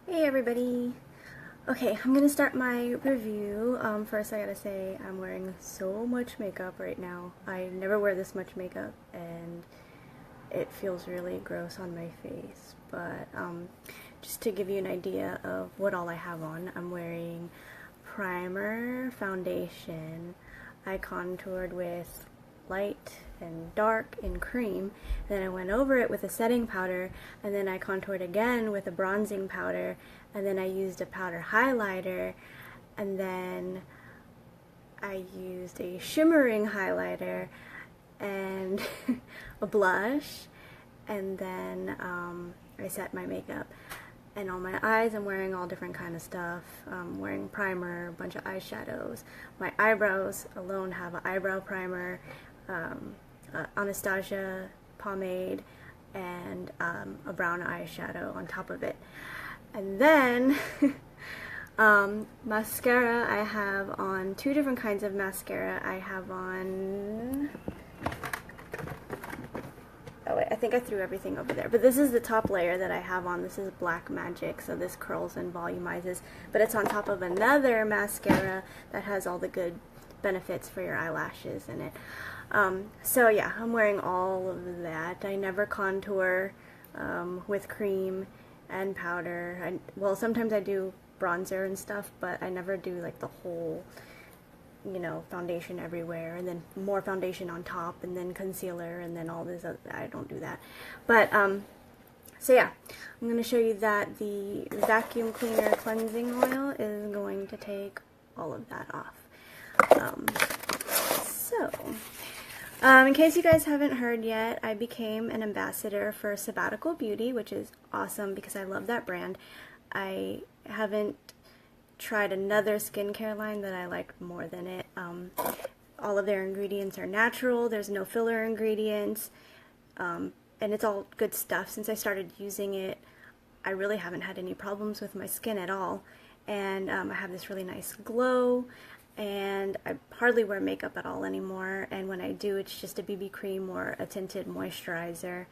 Hey everybody! Okay, I'm gonna start my review. First I gotta say I'm wearing so much makeup right now. I never wear this much makeup and it feels really gross on my face. But just to give you an idea of what all I have on, I'm wearing primer, foundation. I contoured with light and dark and cream. Then I went over it with a setting powder, and then I contoured again with a bronzing powder, and then I used a powder highlighter, and then I used a shimmering highlighter and a blush, and then I set my makeup. And on my eyes, I'm wearing all different kind of stuff. I'm wearing primer, a bunch of eyeshadows. My eyebrows alone have an eyebrow primer, Anastasia pomade, and a brown eyeshadow on top of it. And then mascara, I have on two different kinds of mascara. I have on, oh wait, I think I threw everything over there. But this is the top layer that I have on. This is Black Magic, so this curls and volumizes. But it's on top of another mascara that has all the good benefits for your eyelashes in it. So yeah, I'm wearing all of that. I never contour with cream and powder. Well, sometimes I do bronzer and stuff, but I never do like the whole, you know, foundation everywhere, and then more foundation on top, and then concealer, and then all this other, I don't do that. But, so yeah, I'm going to show you that the vacuum cleaner cleansing oil is going to take all of that off. In case you guys haven't heard yet, I became an ambassador for Sabbatical Beauty, which is awesome because I love that brand. I haven't tried another skincare line that I liked more than it. All of their ingredients are natural, there's no filler ingredients, and it's all good stuff. Since I started using it, I really haven't had any problems with my skin at all, and I have this really nice glow, and I hardly wear makeup at all anymore, and when I do, it's just a BB cream or a tinted moisturizer.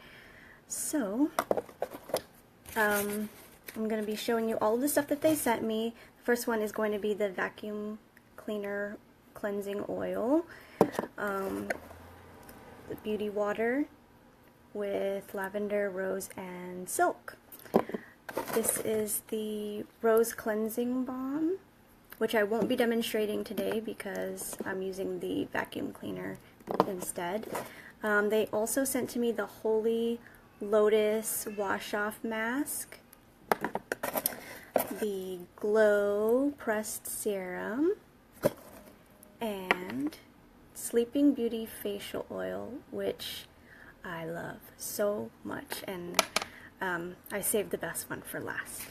So, I'm going to be showing you all of the stuff that they sent me. The first one is going to be the vacuum cleaner cleansing oil, the beauty water with lavender, rose, and silk. This is the rose cleansing balm, which I won't be demonstrating today because I'm using the vacuum cleaner instead. They also sent to me the Holy Lotus Wash Off Mask, the Glow Pressed Serum, and Sleeping Beauty Facial Oil, which I love so much, and I saved the best one for last.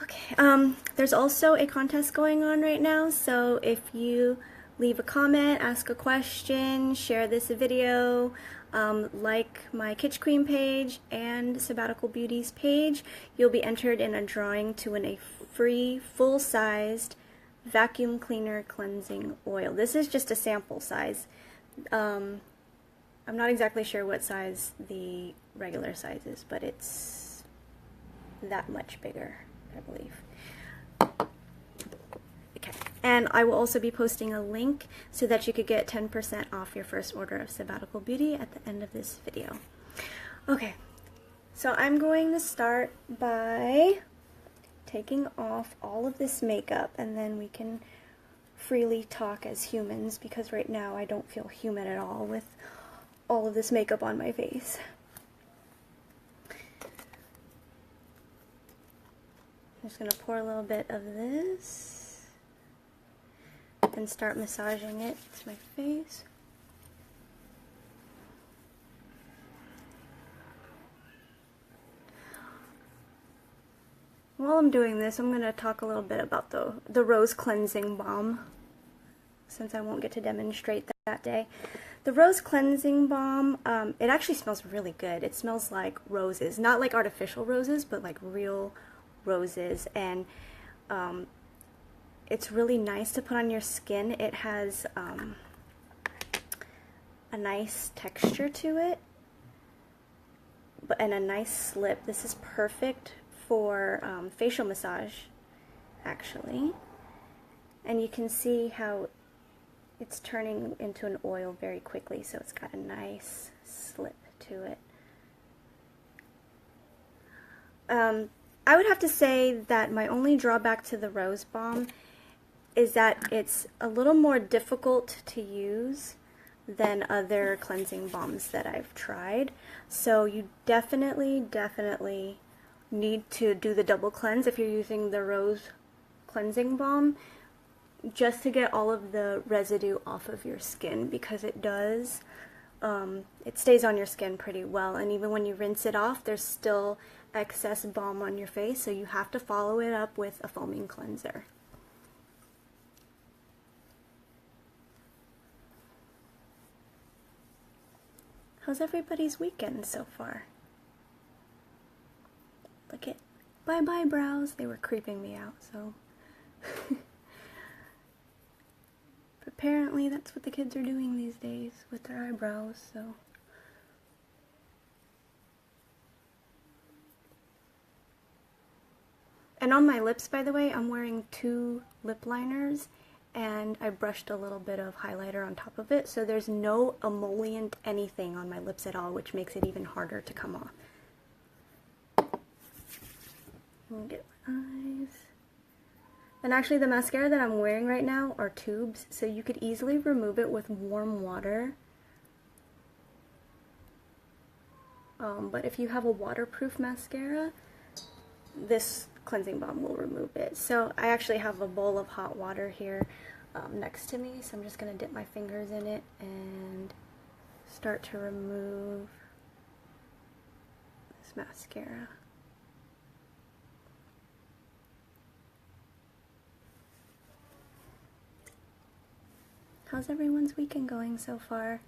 Okay, there's also a contest going on right now, so if you leave a comment, ask a question, share this video, like my Kitsch Queen page and Sabbatical Beauty's page, you'll be entered in a drawing to win a free, full-sized vacuum cleaner cleansing oil. This is just a sample size. I'm not exactly sure what size the regular size is, but it's that much bigger, I believe. Okay, and I will also be posting a link so that you could get 10% off your first order of Sabbatical Beauty at the end of this video. Okay, so I'm going to start by taking off all of this makeup, and then we can freely talk as humans, because right now I don't feel human at all with all of this makeup on my face. I'm just going to pour a little bit of this and start massaging it to my face. While I'm doing this, I'm going to talk a little bit about the Rose Cleansing Balm, since I won't get to demonstrate that day. The Rose Cleansing Balm, it actually smells really good. It smells like roses, not like artificial roses, but like real roses, and it's really nice to put on your skin. It has a nice texture to it, and a nice slip. This is perfect for facial massage, actually. And you can see how it's turning into an oil very quickly, so it's got a nice slip to it. I would have to say that my only drawback to the Rose Balm is that it's a little more difficult to use than other cleansing balms that I've tried. So you definitely need to do the double cleanse if you're using the Rose cleansing balm, just to get all of the residue off of your skin, because it does, it stays on your skin pretty well, and even when you rinse it off, there's still excess balm on your face, so you have to follow it up with a foaming cleanser. How's everybody's weekend so far? Look at, bye-bye brows. They were creeping me out, so. Apparently that's what the kids are doing these days with their eyebrows, so. And on my lips, by the way, I'm wearing 2 lip liners, and I brushed a little bit of highlighter on top of it, so there's no emollient anything on my lips at all, which makes it even harder to come off. Let me get my eyes. And actually the mascara that I'm wearing right now are tubes, so you could easily remove it with warm water. But if you have a waterproof mascara, this cleansing balm will remove it. So I actually have a bowl of hot water here next to me, so I'm just going to dip my fingers in it and start to remove this mascara. How's everyone's weekend going so far?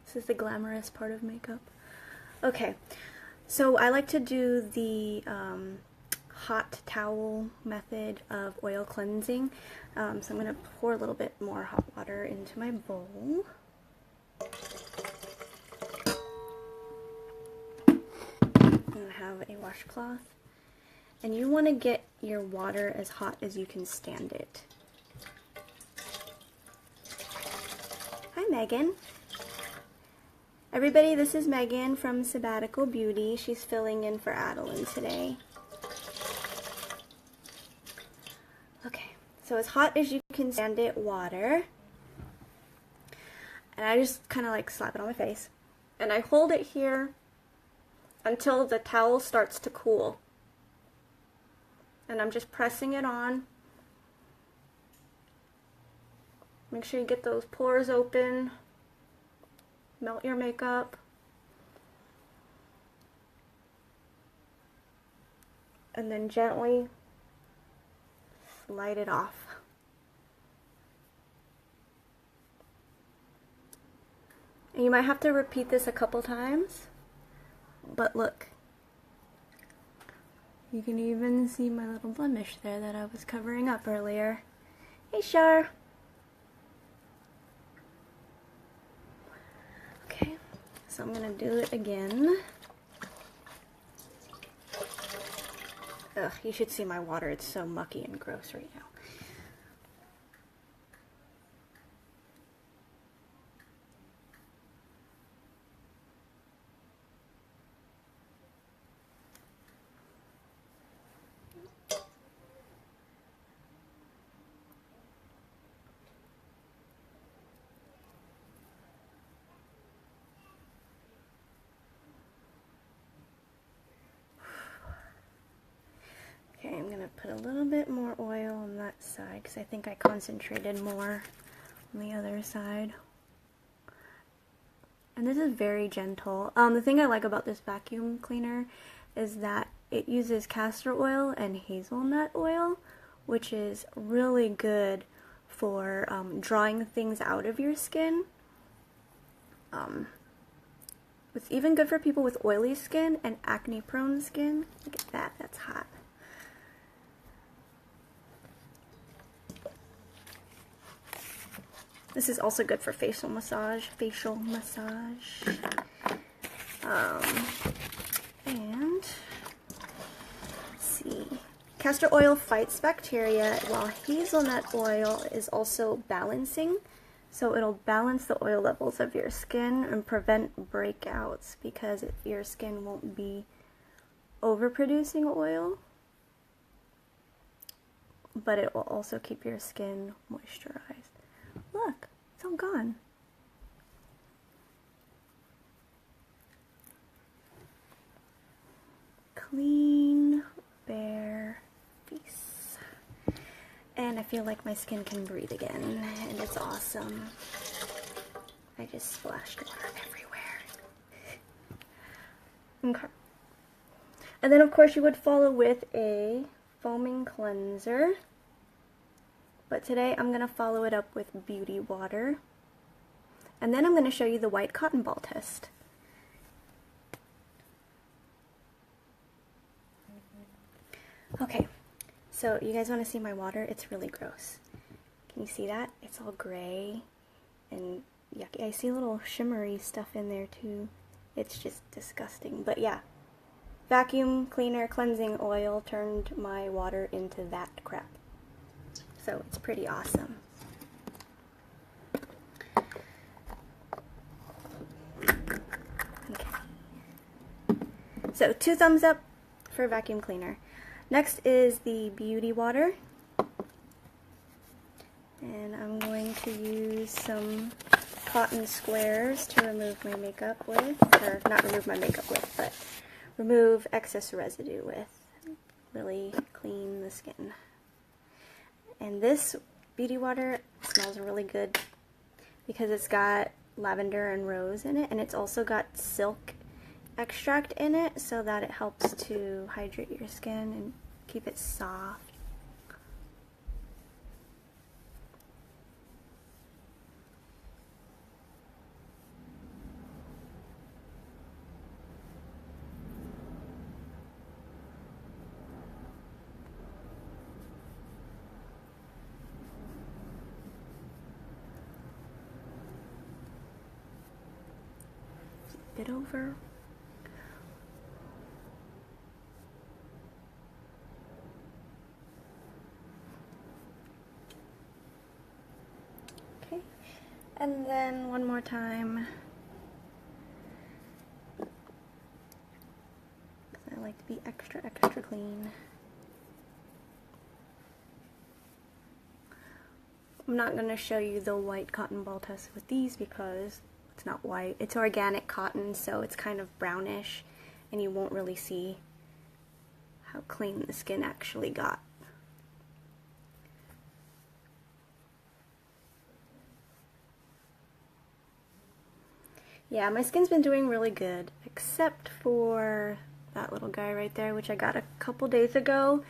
This is the glamorous part of makeup. Okay, so I like to do the hot towel method of oil cleansing. So I'm going to pour a little bit more hot water into my bowl. And I have a washcloth. And you want to get your water as hot as you can stand it. Hi, Megan. Everybody, this is Megan from Sabbatical Beauty. She's filling in for Adeline today. Okay, so as hot as you can stand it, water. And I just kind of like slap it on my face. And I hold it here until the towel starts to cool. And I'm just pressing it on. Make sure you get those pores open. Melt your makeup. And then gently slide it off. And you might have to repeat this a couple times, but look. You can even see my little blemish there that I was covering up earlier. Hey, Shar. So I'm going to do it again. Ugh, you should see my water. It's so mucky and gross right now. Okay, I'm going to put a little bit more oil on that side because I think I concentrated more on the other side. And this is very gentle. The thing I like about this vacuum cleaner is that it uses castor oil and hazelnut oil, which is really good for drawing things out of your skin. It's even good for people with oily skin and acne-prone skin. Look at that, that's hot. This is also good for facial massage. And let's see. Castor oil fights bacteria, while hazelnut oil is also balancing. So it'll balance the oil levels of your skin and prevent breakouts, because your skin won't be overproducing oil, but it will also keep your skin moisturized. Look, it's all gone. Clean, bare face. And I feel like my skin can breathe again, and it's awesome. I just splashed water everywhere. Okay. And then of course you would follow with a foaming cleanser. But today I'm going to follow it up with beauty water. And then I'm going to show you the white cotton ball test. Okay, so you guys want to see my water? It's really gross. Can you see that? It's all gray and yucky. I see little shimmery stuff in there too. It's just disgusting. But yeah, vacuum cleaner cleansing oil turned my water into that crap. So it's pretty awesome. Okay. So 2 thumbs up for vacuum cleaner. Next is the beauty water. And I'm going to use some cotton squares to remove my makeup with, or not remove my makeup with, but remove excess residue with. Really clean the skin. And this beauty water smells really good because it's got lavender and rose in it, and it's also got silk extract in it, so that it helps to hydrate your skin and keep it soft. Flip it over. Okay, and then one more time. I like to be extra clean. I'm not going to show you the white cotton ball test with these because it's not white. It's organic cotton, so it's kind of brownish, and you won't really see how clean the skin actually got. Yeah, my skin's been doing really good, except for that little guy right there, which I got a couple days ago,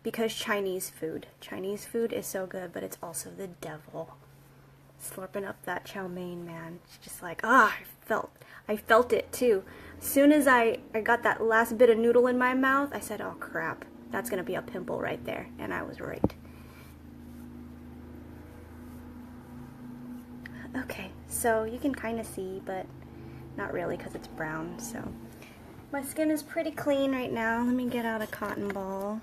because Chinese food. Chinese food is so good, but it's also the devil. Slurping up that chow mein, man. It's just like, I felt it too. As soon as I got that last bit of noodle in my mouth, I said, oh crap, that's gonna be a pimple right there. And I was right. Okay, so you can kind of see, but not really because it's brown. So my skin is pretty clean right now. Let me get out a cotton ball.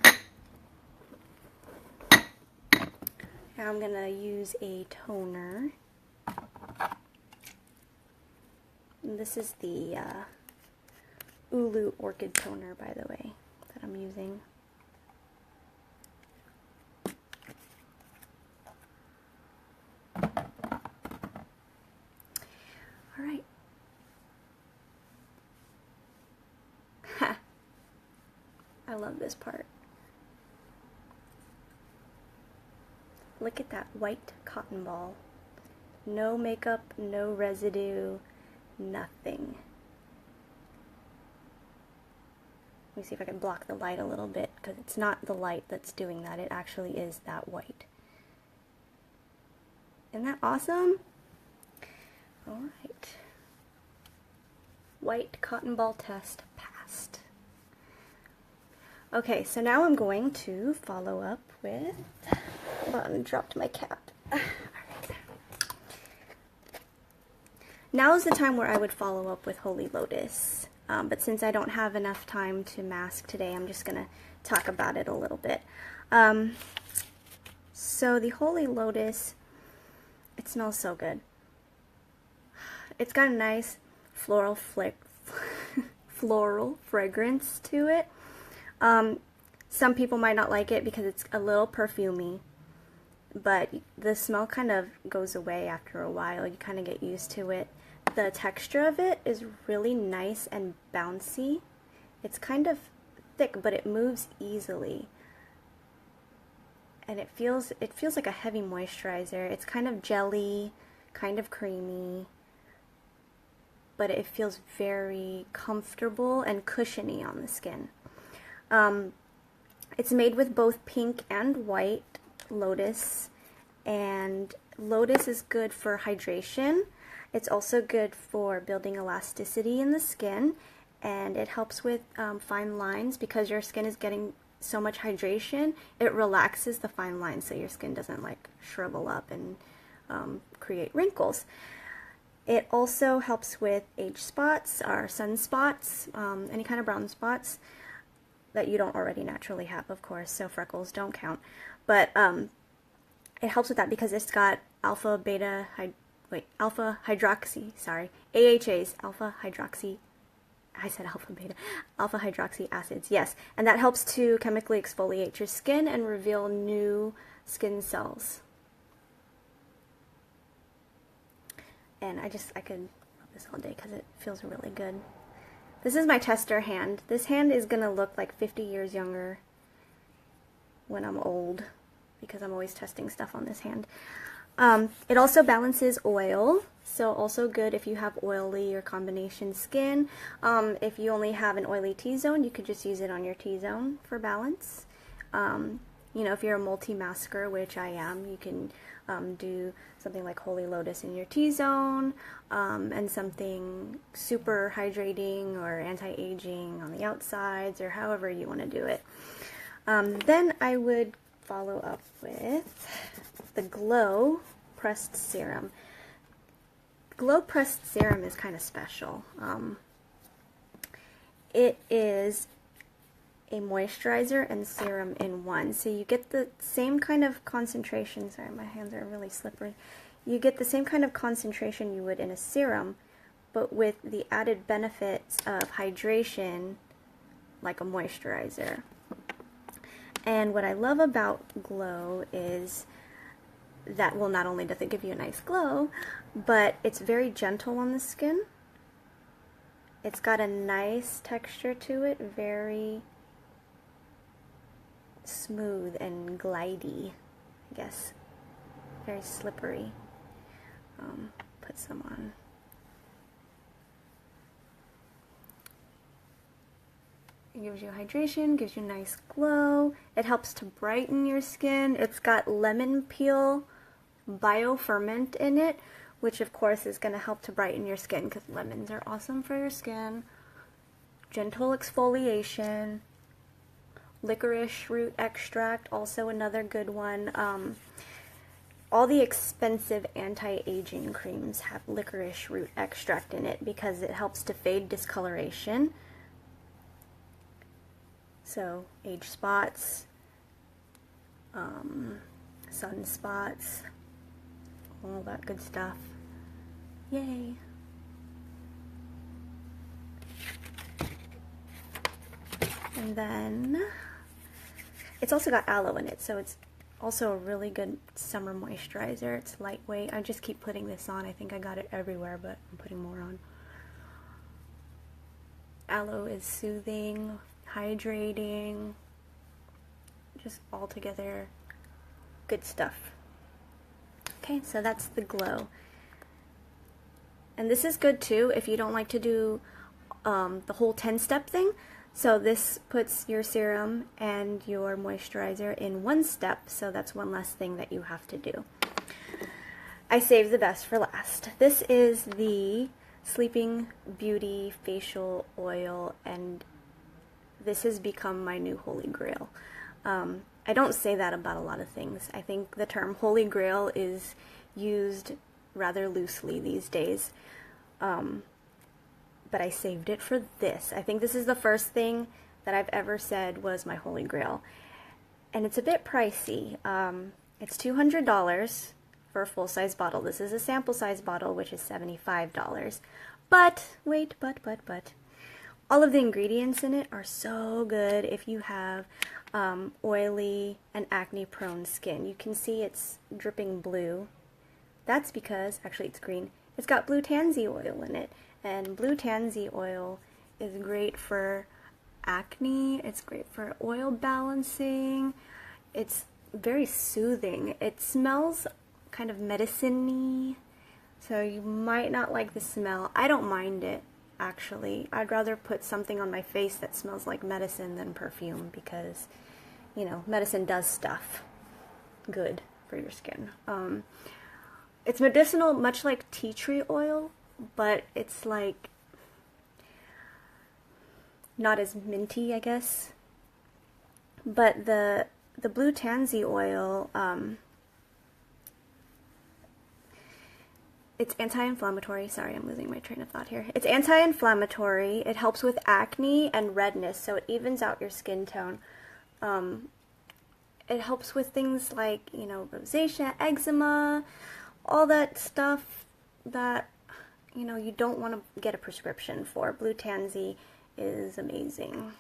Now I'm going to use a toner. And this is the Ulu Orchid Toner, by the way, that I'm using. Alright. Ha! I love this part. Look at that white cotton ball. No makeup, no residue, nothing. Let me see if I can block the light a little bit, because it's not the light that's doing that. It actually is that white. Isn't that awesome? Alright. White cotton ball test passed. Okay, so now I'm going to follow up with... Hold on, I dropped my cap. Alright. Now is the time where I would follow up with Holy Lotus. But since I don't have enough time to mask today, I'm just going to talk about it a little bit. So the Holy Lotus, it smells so good. It's got a nice floral fragrance to it. Some people might not like it because it's a little perfumey, but the smell kind of goes away after a while. You kind of get used to it. The texture of it is really nice and bouncy. It's kind of thick, but it moves easily. And it feels like a heavy moisturizer. It's kind of jelly, kind of creamy, but it feels very comfortable and cushiony on the skin. It's made with both pink and white lotus, and lotus is good for hydration. It's also good for building elasticity in the skin, and it helps with fine lines because your skin is getting so much hydration. It relaxes the fine lines so your skin doesn't like shrivel up and create wrinkles. It also helps with age spots or sunspots, any kind of brown spots that you don't already naturally have, of course, so freckles don't count. But it helps with that because it's got alpha hydroxy acids, yes, and that helps to chemically exfoliate your skin and reveal new skin cells. And I could rub this all day because it feels really good. This is my tester hand. This hand is gonna look like 50 years younger when I'm old because I'm always testing stuff on this hand. It also balances oil, so also good if you have oily or combination skin. If you only have an oily T-zone, you could just use it on your T-zone for balance. You know, if you're a multi-masker, which I am, you can do something like Holy Lotus in your T-zone, and something super hydrating or anti-aging on the outsides, or however you want to do it. Then I would follow up with the Glow Pressed Serum. Glow Pressed Serum is kind of special. It is a moisturizer and serum in one. So you get the same kind of concentration. Sorry, my hands are really slippery. You get the same kind of concentration you would in a serum, but with the added benefits of hydration like a moisturizer. And what I love about Glow is that, well, not only does it give you a nice glow, but it's very gentle on the skin. It's got a nice texture to it, very smooth and glidey, I guess. Very slippery. Put some on. It gives you hydration, gives you a nice glow. It helps to brighten your skin. It's got lemon peel bioferment in it, which of course is going to help to brighten your skin because lemons are awesome for your skin. Gentle exfoliation. Licorice root extract, also another good one. All the expensive anti-aging creams have licorice root extract in it because it helps to fade discoloration. So, age spots, sunspots, all that good stuff. Yay! And then it's also got aloe in it, so it's also a really good summer moisturizer. It's lightweight. I just keep putting this on. I think I got it everywhere, but I'm putting more on. Aloe is soothing, hydrating, just altogether good stuff. Okay, so that's the Glow. And this is good too if you don't like to do the whole 10-step thing. So this puts your serum and your moisturizer in one step, so that's one less thing that you have to do. I saved the best for last. This is the Sleeping Beauty Facial Oil, and this has become my new holy grail. I don't say that about a lot of things. I think the term holy grail is used rather loosely these days. but I saved it for this. I think this is the first thing that I've ever said was my holy grail. And it's a bit pricey. It's $200 for a full-size bottle. This is a sample size bottle, which is $75. But, wait, but, all of the ingredients in it are so good if you have oily and acne-prone skin. You can see it's dripping blue. That's because, actually it's green, it's got blue tansy oil in it. And blue tansy oil is great for acne, it's great for oil balancing, it's very soothing. It smells kind of medicine-y, so you might not like the smell. I don't mind it, actually. I'd rather put something on my face that smells like medicine than perfume because, you know, medicine does stuff good for your skin. It's medicinal, much like tea tree oil, but it's like not as minty, I guess. But the blue tansy oil, it's anti-inflammatory. Sorry, I'm losing my train of thought here. It's anti-inflammatory. It helps with acne and redness, so it evens out your skin tone. It helps with things like, you know, rosacea, eczema, all that stuff that, you know, you don't want to get a prescription for. Blue tansy is amazing.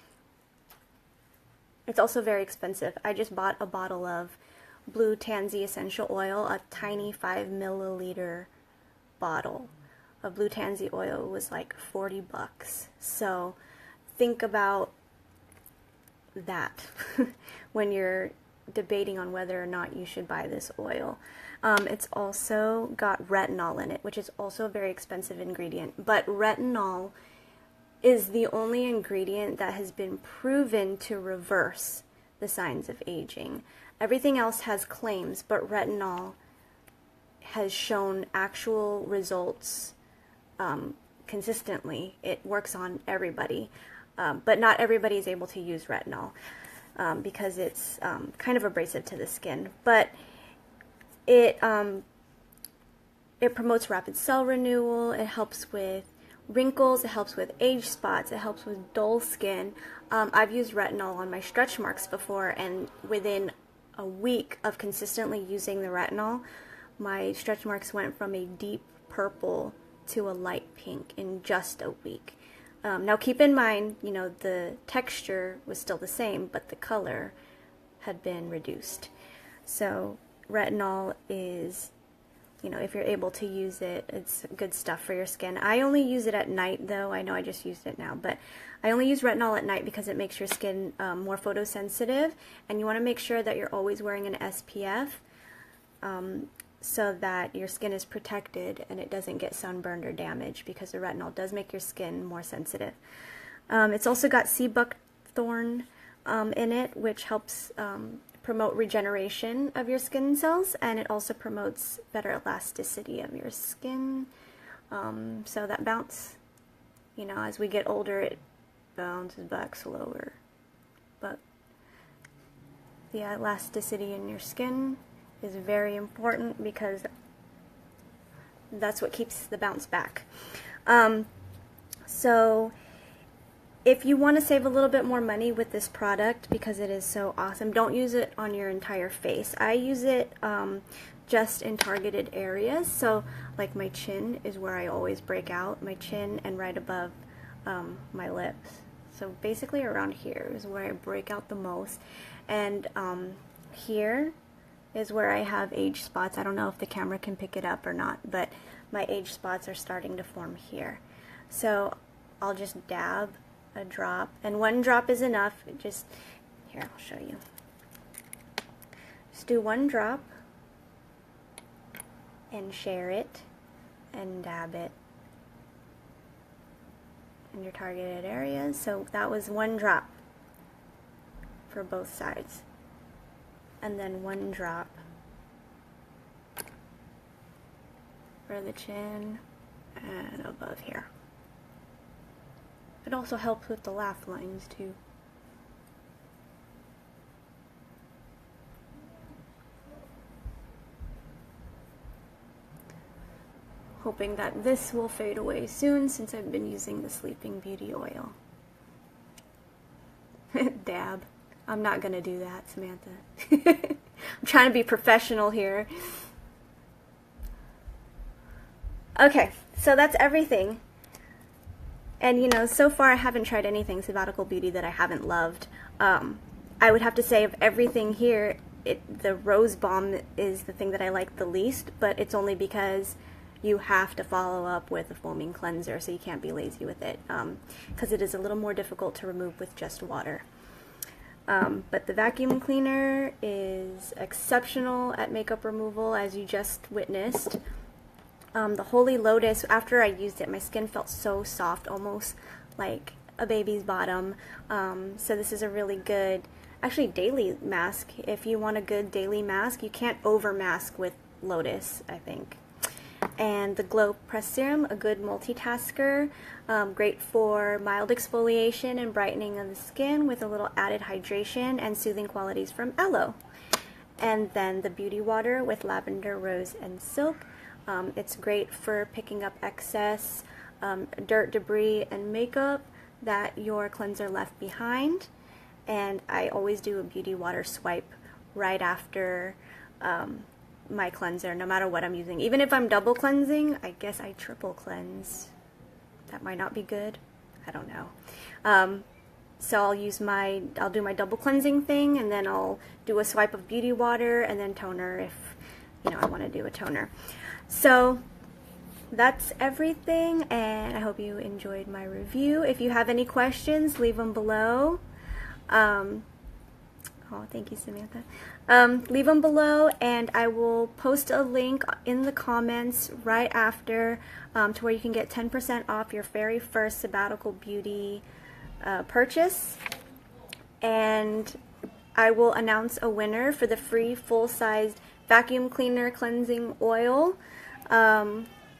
It's also very expensive. I just bought a bottle of blue tansy essential oil, a tiny 5 milliliter bottle of blue tansy oil was like $40. So think about that when you're debating on whether or not you should buy this oil. It's also got retinol in it, which is also a very expensive ingredient, but retinol is the only ingredient that has been proven to reverse the signs of aging. Everything else has claims, but retinol has shown actual results consistently. It works on everybody, but not everybody is able to use retinol because it's kind of abrasive to the skin. But it promotes rapid cell renewal. It helps with wrinkles, it helps with age spots, it helps with dull skin. I've used retinol on my stretch marks before, and within a week of consistently using the retinol, my stretch marks went from a deep purple to a light pink in just a week. Now keep in mind, you know, the texture was still the same, but the color had been reduced. So retinol is, you know, if you're able to use it, it's good stuff for your skin. I only use it at night, though. I know I just used it now, but I only use retinol at night because it makes your skin more photosensitive, and you want to make sure that you're always wearing an SPF so that your skin is protected and it doesn't get sunburned or damaged, because the retinol does make your skin more sensitive. It's also got sea buckthorn in it, which helps promote regeneration of your skin cells, and it also promotes better elasticity of your skin. So that bounce, you know, as we get older, it bounces back slower. But the elasticity in your skin is very important because that's what keeps the bounce back. So if you want to save a little bit more money with this product because it is so awesome, don't use it on your entire face. I use it just in targeted areas. So like my chin is where I always break out, my chin and right above my lips. So basically around here is where I break out the most. And here is where I have age spots. I don't know if the camera can pick it up or not, but my age spots are starting to form here. So I'll just dab a drop, and one drop is enough. Just here, I'll show you. Just do one drop and share it and dab it in your targeted areas. So that was one drop for both sides, and then one drop for the chin and above here. It also helps with the laugh lines too. hoping that this will fade away soon since I've been using the Sleeping Beauty oil. Dab. I'm not gonna do that, Samantha. I'm trying to be professional here. Okay, so that's everything. And you know, so far I haven't tried anything Sabbatical Beauty that I haven't loved. I would have to say of everything here, the Rose Balm is the thing that I like the least, but it's only because you have to follow up with a foaming cleanser, so you can't be lazy with it, because it is a little more difficult to remove with just water. But the vacuum cleaner is exceptional at makeup removal, as you just witnessed. The Holy Lotus, after I used it, my skin felt so soft, almost like a baby's bottom. So this is a really good, actually, daily mask. If you want a good daily mask, you can't over mask with Lotus, I think. And the Glow Press Serum, a good multitasker, great for mild exfoliation and brightening of the skin with a little added hydration and soothing qualities from aloe. And then the Beauty Water with lavender, rose, and silk. It's great for picking up excess dirt, debris, and makeup that your cleanser left behind. And I always do a Beauty Water swipe right after my cleanser, no matter what I'm using. Even if I'm double cleansing, I guess I triple cleanse. That might not be good. I don't know. So I'll do my double cleansing thing, and then I'll do a swipe of Beauty Water and then toner if, you know, I want to do a toner. So that's everything, and I hope you enjoyed my review. If you have any questions, leave them below. Oh, thank you, Samantha. Leave them below, and I will post a link in the comments right after to where you can get 10% off your very first Sabbatical Beauty purchase. And I will announce a winner for the free full-sized vacuum cleaner cleansing oil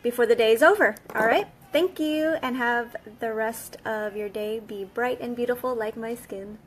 before the day is over. All right? Thank you, and have the rest of your day be bright and beautiful like my skin.